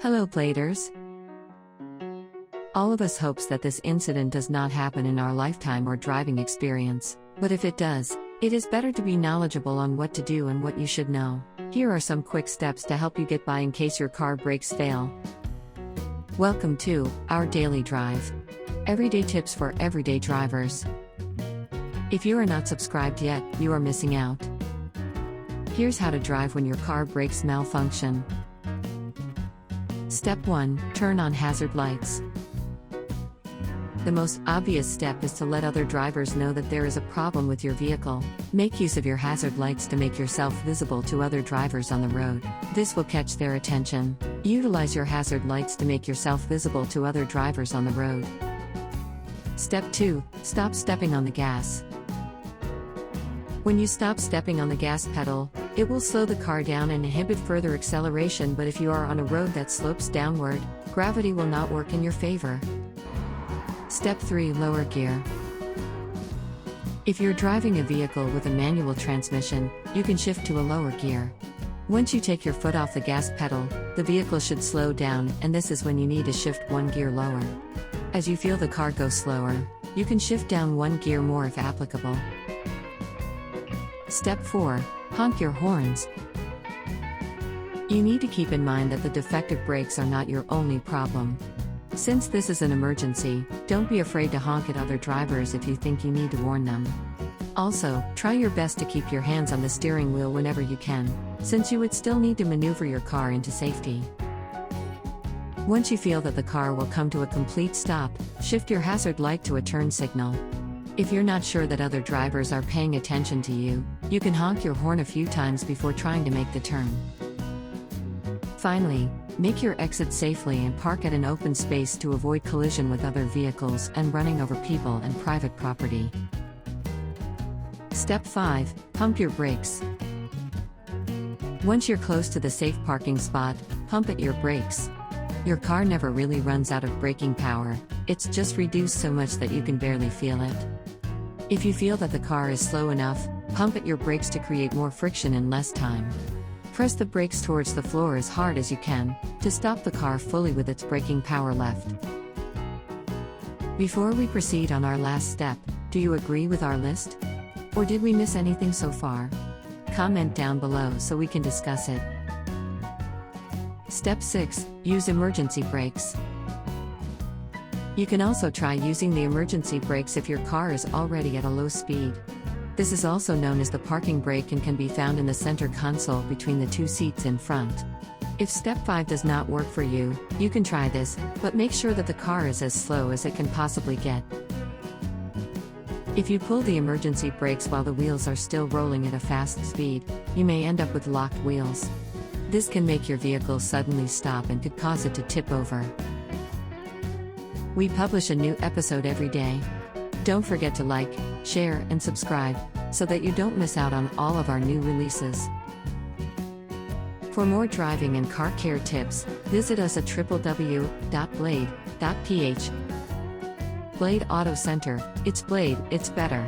Hello, Bladers. All of us hopes that this incident does not happen in our lifetime or driving experience, but if it does, it is better to be knowledgeable on what to do and what you should know. Here are some quick steps to help you get by in case your car brakes fail. Welcome to Our Daily Drive. Everyday tips for everyday drivers. If you are not subscribed yet, you are missing out. Here's how to drive when your car brakes malfunction. Step 1. Turn on hazard lights. The most obvious step is to let other drivers know that there is a problem with your vehicle. Make use of your hazard lights to make yourself visible to other drivers on the road. This will catch their attention. Utilize your hazard lights to make yourself visible to other drivers on the road. Step 2. Stop stepping on the gas. When you stop stepping on the gas pedal, it will slow the car down and inhibit further acceleration, but if you are on a road that slopes downward, gravity will not work in your favor. Step 3. Lower gear. If you're driving a vehicle with a manual transmission, you can shift to a lower gear. Once you take your foot off the gas pedal, the vehicle should slow down, and this is when you need to shift one gear lower. As you feel the car go slower, you can shift down one gear more if applicable. Step 4. Honk your horns. You need to keep in mind that the defective brakes are not your only problem. Since this is an emergency, don't be afraid to honk at other drivers if you think you need to warn them. Also, try your best to keep your hands on the steering wheel whenever you can, since you would still need to maneuver your car into safety. Once you feel that the car will come to a complete stop, shift your hazard light to a turn signal. If you're not sure that other drivers are paying attention to you, you can honk your horn a few times before trying to make the turn. Finally, make your exit safely and park at an open space to avoid collision with other vehicles and running over people and private property. Step 5. Pump your brakes. Once you're close to the safe parking spot, pump at your brakes. Your car never really runs out of braking power, it's just reduced so much that you can barely feel it. If you feel that the car is slow enough, pump at your brakes to create more friction in less time. Press the brakes towards the floor as hard as you can, to stop the car fully with its braking power left. Before we proceed on our last step, do you agree with our list? Or did we miss anything so far? Comment down below so we can discuss it. Step 6. Use emergency brakes. You can also try using the emergency brakes if your car is already at a low speed. This is also known as the parking brake and can be found in the center console between the two seats in front. If step 5 does not work for you, you can try this, but make sure that the car is as slow as it can possibly get. If you pull the emergency brakes while the wheels are still rolling at a fast speed, you may end up with locked wheels. This can make your vehicle suddenly stop and could cause it to tip over. We publish a new episode every day. Don't forget to like, share, and subscribe, so that you don't miss out on all of our new releases. For more driving and car care tips, visit us at www.blade.ph. Blade Auto Center, it's Blade, it's better.